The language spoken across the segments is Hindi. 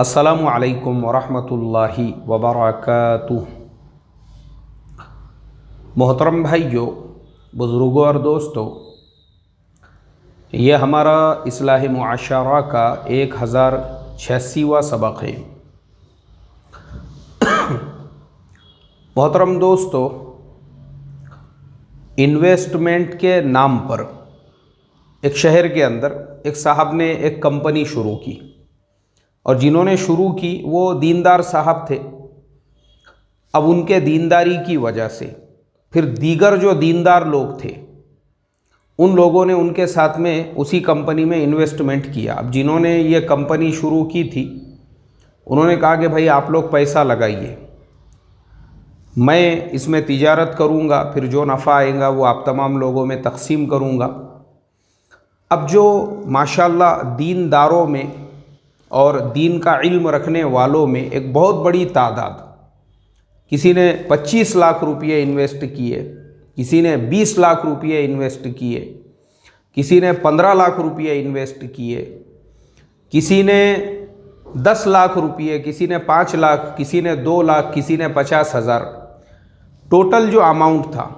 अस्सलामु अलैकुम वरहमतुल्लाहि वबरकातुह। मोहतरम भाइयों, बुज़ुर्गों और दोस्तों, यह हमारा इस्लाह मुआशरा का 1086वां सबक है। मोहतरम दोस्तों, इन्वेस्टमेंट के नाम पर एक शहर के अंदर एक साहब ने एक कंपनी शुरू की और जिन्होंने शुरू की वो दीनदार साहब थे। अब उनके दीनदारी की वजह से फिर दीगर जो दीनदार लोग थे उन लोगों ने उनके साथ में उसी कंपनी में इन्वेस्टमेंट किया। अब जिन्होंने ये कंपनी शुरू की थी उन्होंने कहा कि भाई आप लोग पैसा लगाइए, मैं इसमें तिजारत करूँगा, फिर जो नफ़ा आएगा वो आप तमाम लोगों में तकसीम करूँगा। अब जो माशाल्लाह दीनदारों में और दीन का इल्म रखने वालों में एक बहुत बड़ी तादाद, किसी ने 25 लाख रुपये इन्वेस्ट किए, किसी ने 20 लाख रुपये इन्वेस्ट किए, किसी ने 15 लाख रुपये इन्वेस्ट किए, किसी ने 10 लाख रुपये, किसी ने 5 लाख, किसी ने 2 लाख, किसी ने 50,000। टोटल जो अमाउंट था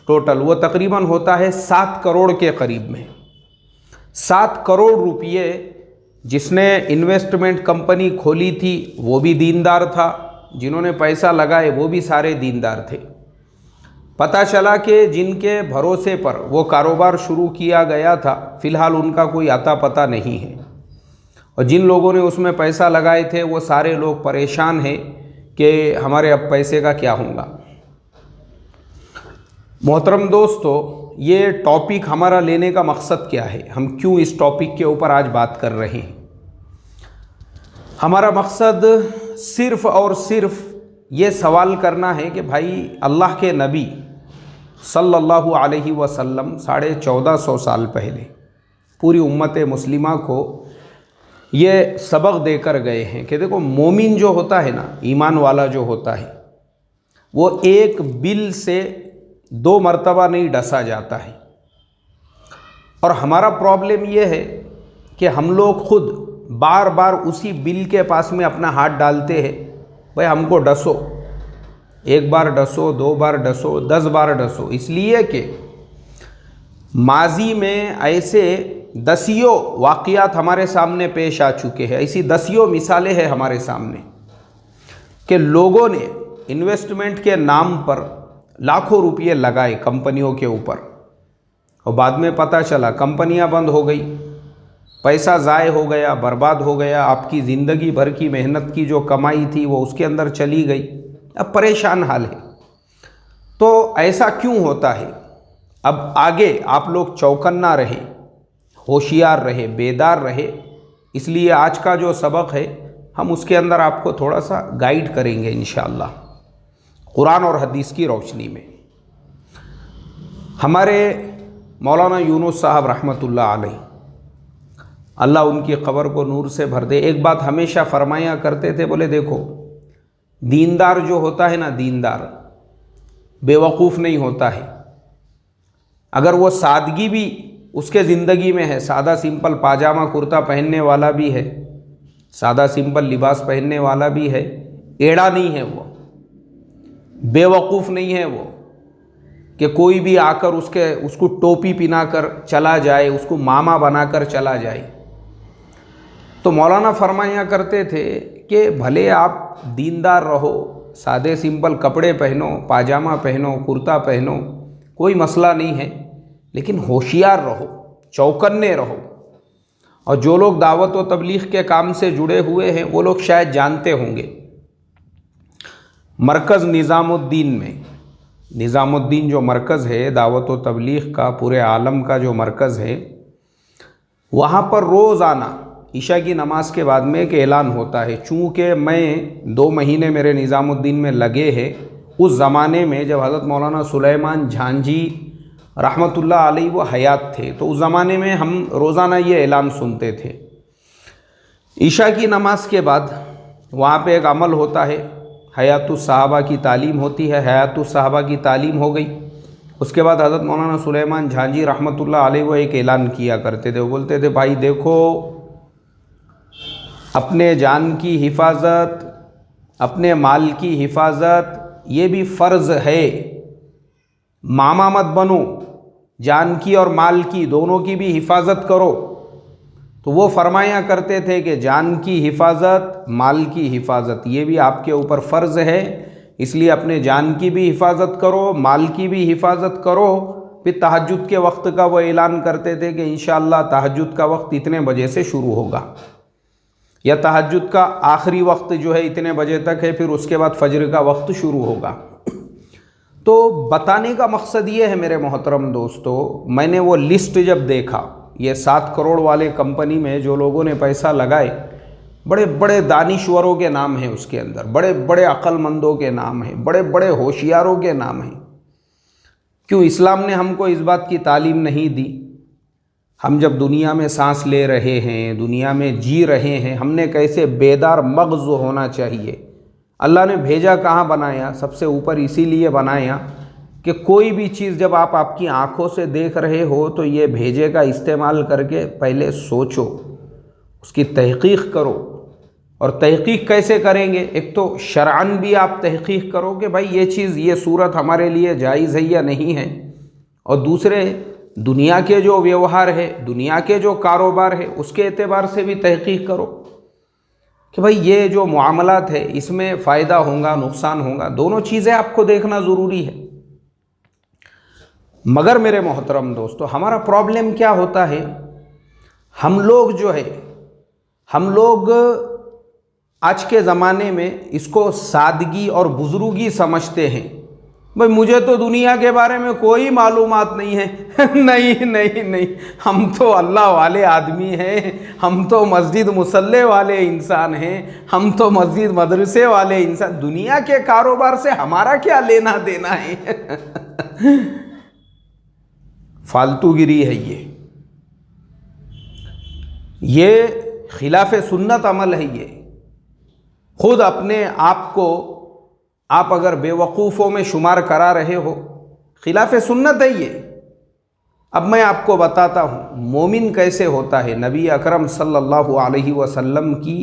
टोटल वो तकरीबन होता है 7 करोड़ के करीब में। 7 करोड़ रुपये जिसने इन्वेस्टमेंट कंपनी खोली थी वो भी दीनदार था, जिन्होंने पैसा लगाए वो भी सारे दीनदार थे। पता चला कि जिनके भरोसे पर वो कारोबार शुरू किया गया था फ़िलहाल उनका कोई अता पता नहीं है, और जिन लोगों ने उसमें पैसा लगाए थे वो सारे लोग परेशान हैं कि हमारे अब पैसे का क्या होगा। मोहतरम दोस्तों, ये टॉपिक हमारा लेने का मकसद क्या है, हम क्यों इस टॉपिक के ऊपर आज बात कर रहे हैं। हमारा मकसद सिर्फ़ और सिर्फ ये सवाल करना है कि भाई अल्लाह के नबी सल्लल्लाहु अलैहि वसल्लम 1450 साल पहले पूरी उम्मत मुस्लिमा को ये सबक देकर गए हैं कि देखो, मोमिन जो होता है ना, ईमान वाला जो होता है, वो एक बिल से 2 मरतबा नहीं डसा जाता है। और हमारा प्रॉब्लम ये है कि हम लोग खुद बार बार उसी बिल के पास में अपना हाथ डालते हैं, भाई हमको डसो, 1 बार डसो, 2 बार डसो, 10 बार डसो, इसलिए कि माजी में ऐसे दसियों वाक़ियात हमारे सामने पेश आ चुके हैं, ऐसी दसियों मिसालें हैं हमारे सामने कि लोगों ने इन्वेस्टमेंट के नाम पर लाखों रुपये लगाए कंपनियों के ऊपर और बाद में पता चला कंपनियां बंद हो गई, पैसा ज़ाय हो गया, बर्बाद हो गया, आपकी ज़िंदगी भर की मेहनत की जो कमाई थी वो उसके अंदर चली गई। अब परेशान हाल है। तो ऐसा क्यों होता है? अब आगे आप लोग चौकन्ना रहे, होशियार रहे, बेदार रहे, इसलिए आज का जो सबक है हम उसके अंदर आपको थोड़ा सा गाइड करेंगे इंशाअल्लाह कुरान और हदीस की रोशनी में। हमारे मौलाना यूनुस साहब रहमतुल्लाह अलैह, अल्लाह उनकी क़ब्र को नूर से भर दे, एक बात हमेशा फरमाया करते थे, बोले देखो, दीनदार जो होता है ना, दीनदार बेवकूफ़ नहीं होता है। अगर वो सादगी भी उसके ज़िंदगी में है, सादा सिंपल पाजामा कुर्ता पहनने वाला भी है, सादा सिंपल लिबास पहनने वाला भी है, एड़ा नहीं है, वो बेवकूफ़ नहीं है वो कि कोई भी आकर उसको टोपी पिनाकर चला जाए, उसको मामा बनाकर चला जाए। तो मौलाना फरमाया करते थे कि भले आप दीनदार रहो, सादे सिंपल कपड़े पहनो, पाजामा पहनो, कुर्ता पहनो, कोई मसला नहीं है, लेकिन होशियार रहो, चौकन्ने रहो। और जो लोग दावत व तबलीग के काम से जुड़े हुए हैं वो लोग शायद जानते होंगे, मरकज़ निज़ामुद्दीन में, निज़ामुद्दीन जो मरकज़ है दावत व तबलीग का, पूरे आलम का जो मरकज़ है, वहाँ पर रोज़ाना ईशा की नमाज के बाद में एक ऐलान होता है। चूँकि मैं 2 महीने मेरे निज़ामुद्दीन में लगे हैं, उस ज़माने में जब हज़रत मौलाना सुलेमान झांझी रहमतुल्लाह अलैह वो हयात थे, तो उस ज़माने में हम रोज़ाना ये ऐलान सुनते थे। ईशा की नमाज के बाद वहाँ पे एक अमल होता है, हयातुस सहाबा की तालीम होती है, हयातुस सहाबा की तालीम हो गई। उसके बाद हज़रत मौलाना सुलेमान झांझी रहमतुल्लाह अलैह वो एक ऐलान किया करते थे, वो बोलते थे, भाई देखो, अपने जान की हिफाजत, अपने माल की हिफाजत, ये भी फ़र्ज़ है। मामा मत बनो, जान की और माल की दोनों की भी हिफाजत करो। तो वो फरमाया करते थे कि जान की हिफाजत, माल की हिफाजत ये भी आपके ऊपर फ़र्ज़ है, इसलिए अपने जान की भी हिफाजत करो, माल की भी हिफाजत करो। फिर तहज्जुद के वक्त का वो ऐलान करते थे कि इंशाअल्लाह तहज्जुद का वक्त इतने बजे से शुरू होगा, या तहज्जुद का आखिरी वक्त जो है इतने बजे तक है, फिर उसके बाद फजर का वक्त शुरू होगा। तो बताने का मकसद ये है मेरे मोहतरम दोस्तों, मैंने वो लिस्ट जब देखा, ये 7 करोड़ वाले कंपनी में जो लोगों ने पैसा लगाए, बड़े बड़े दानिश्वरों के नाम हैं उसके अंदर, बड़े बड़े अक्लमंदों के नाम हैं, बड़े बड़े होशियारों के नाम हैं। क्यों इस्लाम ने हमको इस बात की तालीम नहीं दी? हम जब दुनिया में सांस ले रहे हैं, दुनिया में जी रहे हैं, हमने कैसे बेदार मग़ज़ होना चाहिए। अल्लाह ने भेजा कहाँ बनाया? सबसे ऊपर इसीलिए बनाया कि कोई भी चीज़ जब आप आपकी आँखों से देख रहे हो तो ये भेजे का इस्तेमाल करके पहले सोचो, उसकी तहक़ीक़ करो। और तहक़ीक़ कैसे करेंगे? एक तो शरअन भी आप तहक़ीक़ करो कि भाई ये चीज़, ये सूरत हमारे लिए जायज़ है या नहीं है, और दूसरे दुनिया के जो व्यवहार है, दुनिया के जो कारोबार है, उसके एतबार से भी तहक़ीक़ करो कि भाई ये जो मुआमलात है इसमें फ़ायदा होगा, नुकसान होगा, दोनों चीज़ें आपको देखना ज़रूरी है। मगर मेरे मोहतरम दोस्तों, हमारा प्रॉब्लम क्या होता है, हम लोग जो है, हम लोग आज के ज़माने में इसको सादगी और बुज़ुर्गी समझते हैं। भाई मुझे तो दुनिया के बारे में कोई मालूमात नहीं है। नहीं नहीं नहीं, हम तो अल्लाह वाले आदमी हैं, हम तो मस्जिद मुसल्ले वाले इंसान हैं, हम तो मस्जिद मदरसे वाले इंसान, दुनिया के कारोबार से हमारा क्या लेना देना है। फालतूगिरी है ये खिलाफ सुन्नत अमल है। ये खुद अपने आप को आप अगर बेवकूफ़ों में शुमार करा रहे हो, खिलाफ सुन्नत है ये। अब मैं आपको बताता हूँ मोमिन कैसे होता है। नबी अकरम सल्लल्लाहु अलैहि वसल्लम की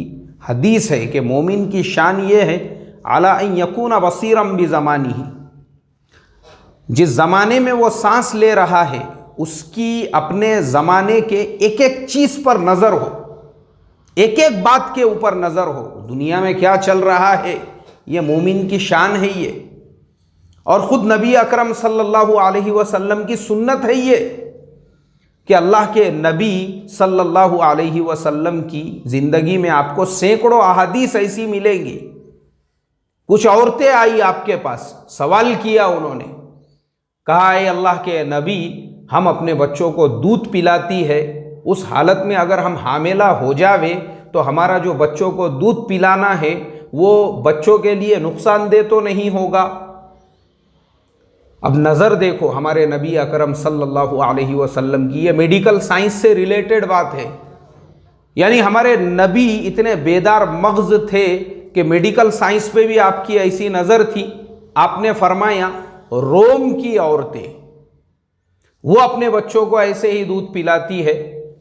हदीस है कि मोमिन की शान ये है, अला अन यकून बसीरम बि ज़मानिही, जिस ज़माने में वो सांस ले रहा है उसकी अपने ज़माने के एक एक चीज़ पर नज़र हो, एक एक बात के ऊपर नज़र हो, दुनिया में क्या चल रहा है, ये मोमिन की शान है ये। और ख़ुद नबी अकरम सल्लल्लाहु अलैहि वसल्लम की सुन्नत है ये कि अल्लाह के नबी सल्लल्लाहु अलैहि वसल्लम की ज़िंदगी में आपको सैकड़ों अहादीस ऐसी मिलेंगी। कुछ औरतें आई आपके पास, सवाल किया उन्होंने, कहा है अल्लाह के नबी, हम अपने बच्चों को दूध पिलाती है, उस हालत में अगर हम हामिला हो जावे तो हमारा जो बच्चों को दूध पिलाना है वो बच्चों के लिए नुकसानदेह तो नहीं होगा। अब नज़र देखो हमारे नबी अकरम सल्लल्लाहु अलैहि वसल्लम की, ये मेडिकल साइंस से रिलेटेड बात है। यानी हमारे नबी इतने बेदार मग़ज़ थे कि मेडिकल साइंस पे भी आपकी ऐसी नज़र थी। आपने फरमाया रोम की औरतें, वो अपने बच्चों को ऐसे ही दूध पिलाती है,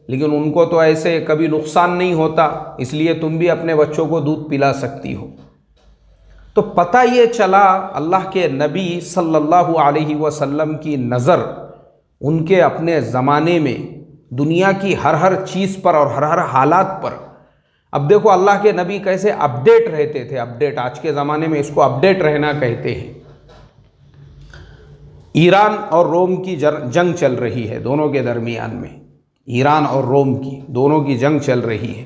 लेकिन उनको तो ऐसे कभी नुकसान नहीं होता, इसलिए तुम भी अपने बच्चों को दूध पिला सकती हो। तो पता ये चला अल्लाह के नबी सल्लल्लाहु अलैहि वसल्लम की नज़र उनके अपने ज़माने में दुनिया की हर हर चीज़ पर और हर हर हालात पर। अब देखो अल्लाह के नबी कैसे अपडेट रहते थे। अपडेट आज के ज़माने में इसको अपडेट रहना कहते हैं। ईरान और रोम की जंग चल रही है, दोनों के दरमियान में ईरान और रोम की दोनों की जंग चल रही है,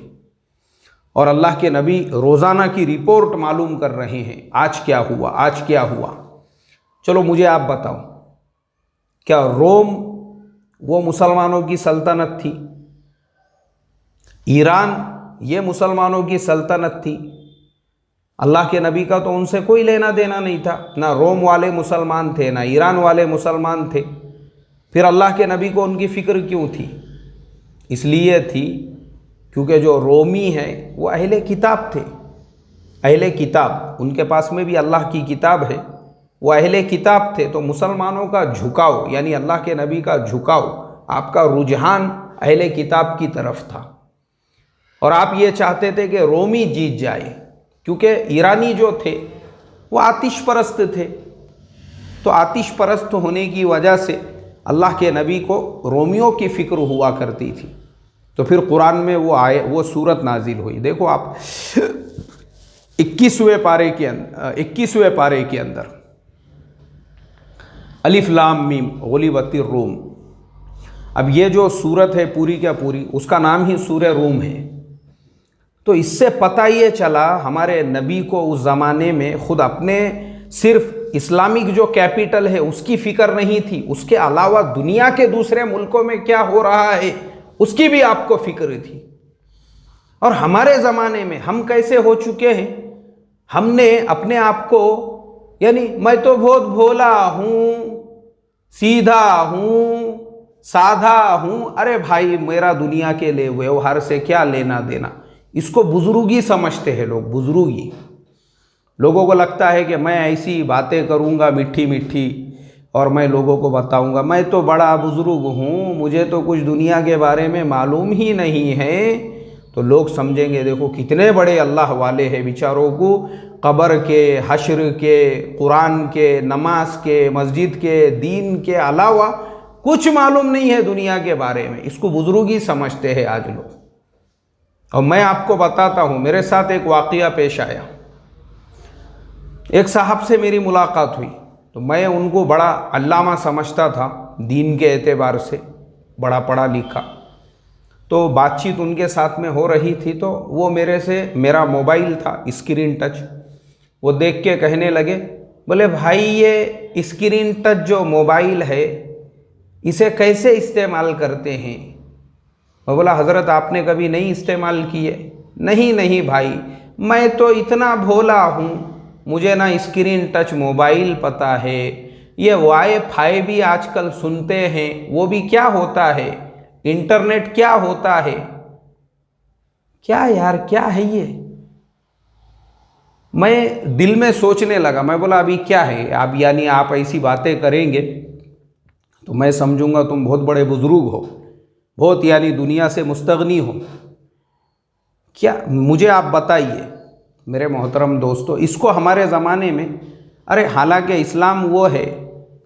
और अल्लाह के नबी रोज़ाना की रिपोर्ट मालूम कर रहे हैं, आज क्या हुआ, आज क्या हुआ। चलो मुझे आप बताओ, क्या रोम वो मुसलमानों की सल्तनत थी? ईरान ये मुसलमानों की सल्तनत थी? अल्लाह के नबी का तो उनसे कोई लेना देना नहीं था। ना रोम वाले मुसलमान थे, ना ईरान वाले मुसलमान थे। फिर अल्लाह के नबी को उनकी फ़िक्र क्यों थी? इसलिए थी क्योंकि जो रोमी हैं वो अहले किताब थे। अहले किताब, उनके पास में भी अल्लाह की किताब है, वो अहले किताब थे। तो मुसलमानों का झुकाव यानी अल्लाह के नबी का झुकाव, आपका रुझान अहले किताब की तरफ था। और आप ये चाहते थे कि रोमी जीत जाए, क्योंकि ईरानी जो थे वो आतिश परस्त थे। तो आतिश परस्त होने की वजह से अल्लाह के नबी को रोमियों की फ़िक्र हुआ करती थी। तो फिर कुरान में वो सूरत नाजिल हुई। देखो आप 21वें पारे के अंदर अलिफ लाम मीम गुलिबतिर रूम। अब ये जो सूरत है पूरी क्या पूरी, उसका नाम ही सूरह रूम है। तो इससे पता ये चला हमारे नबी को उस ज़माने में खुद अपने सिर्फ इस्लामिक जो कैपिटल है उसकी फ़िक्र नहीं थी, उसके अलावा दुनिया के दूसरे मुल्कों में क्या हो रहा है उसकी भी आपको फ़िक्र थी। और हमारे ज़माने में हम कैसे हो चुके हैं, हमने अपने आप को, यानी मैं तो बहुत भोला हूँ, सीधा हूँ, साधा हूँ, अरे भाई मेरा दुनिया के लिए व्यवहार से क्या लेना देना, इसको बुजुर्गी समझते हैं लोग। बुजुर्गी, लोगों को लगता है कि मैं ऐसी बातें करूँगा मीठी मीठी और मैं लोगों को बताऊँगा मैं तो बड़ा बुजुर्ग हूँ, मुझे तो कुछ दुनिया के बारे में मालूम ही नहीं है। तो लोग समझेंगे देखो कितने बड़े अल्लाह वाले हैं, बेचारों को कब्र के, हश्र के, कुरान के, नमाज के, मस्जिद के, दीन के अलावा कुछ मालूम नहीं है दुनिया के बारे में। इसको बुजुर्गी समझते हैं आज लोग। और मैं आपको बताता हूँ, मेरे साथ एक वाक़या पेश आया। एक साहब से मेरी मुलाकात हुई, तो मैं उनको बड़ा अल्लामा समझता था दीन के एतबार से, बड़ा पढ़ा लिखा। तो बातचीत उनके साथ में हो रही थी, तो वो मेरा मोबाइल था स्क्रीन टच, वो देख के कहने लगे, बोले भाई ये स्क्रीन टच जो मोबाइल है इसे कैसे इस्तेमाल करते हैं। मैं बोला हज़रत आपने कभी नहीं इस्तेमाल किए? नहीं भाई, मैं तो इतना भोला हूँ, मुझे ना स्क्रीन टच मोबाइल पता है, ये वाईफाई भी आजकल सुनते हैं, वो भी क्या होता है, इंटरनेट क्या होता है। क्या यार, क्या है ये? मैं दिल में सोचने लगा। मैं बोला अभी क्या है, आप यानी आप ऐसी बातें करेंगे तो मैं समझूंगा तुम बहुत बड़े बुजुर्ग हो, बहुत यानी दुनिया से मुस्तगनी हो। क्या, मुझे आप बताइए मेरे मोहतरम दोस्तों, इसको हमारे ज़माने में, अरे हालांकि इस्लाम वो है,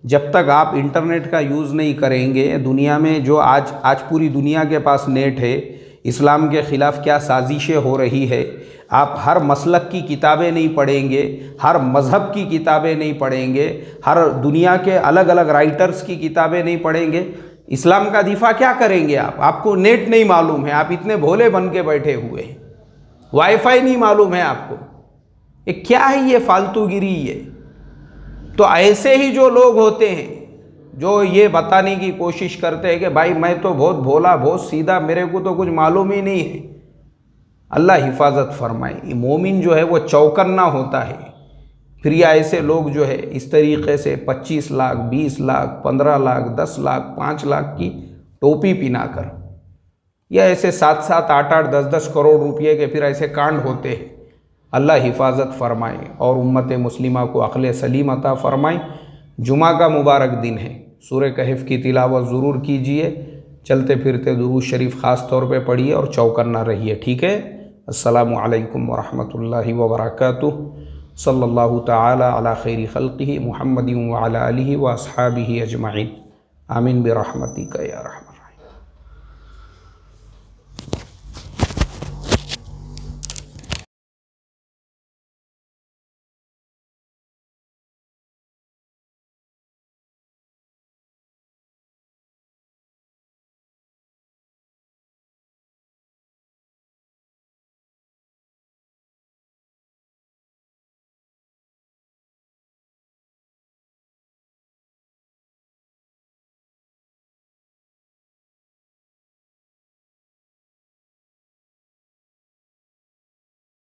जब तक आप इंटरनेट का यूज़ नहीं करेंगे, दुनिया में जो आज पूरी दुनिया के पास नेट है, इस्लाम के ख़िलाफ़ क्या साजिशें हो रही है, आप हर मसलक की किताबें नहीं पढ़ेंगे, हर मज़हब की किताबें नहीं पढ़ेंगे, हर दुनिया के अलग अलग राइटर्स की किताबें नहीं पढ़ेंगे, इस्लाम का दिफा क्या करेंगे आप? आपको नेट नहीं मालूम है, आप इतने भोले बन के बैठे हुए हैं, वाईफाई नहीं मालूम है आपको, ये क्या है, ये फालतूगिरी ये। तो ऐसे ही जो लोग होते हैं जो ये बताने की कोशिश करते हैं कि भाई मैं तो बहुत भोला, बहुत सीधा, मेरे को तो कुछ मालूम ही नहीं है, अल्लाह हिफाजत फरमाए। मोमिन जो है वो चौकन्ना होता है। फिर ये ऐसे लोग जो है इस तरीक़े से 25 लाख, 20 लाख, 15 लाख, 10 लाख, 5 लाख की टोपी पिना कर, या ऐसे 7-7, 8-8, 10-10 करोड़ रुपये के फिर ऐसे कांड होते हैं। अल्लाह हिफाजत फरमाए और उम्मत मुस्लिमा को अक़ल सलीम अता फरमाए। जुमा का मुबारक दिन है, सूरह कहफ की तिलावत ज़रूर कीजिए, चलते फिरते दुरूद शरीफ ख़ास तौर पे पढ़िए और चौकन्ना रहिए, ठीक है। अस्सलामु अलैकुम वरहमतुल्लाहि वबरकातुहू। सल्लल्लाहु तआला अला खैरि खल्क़िही मुहम्मदिन व अला आलिहि व अस्हाबिही अजमईन। आमीन बिरहमतिका या रहमान।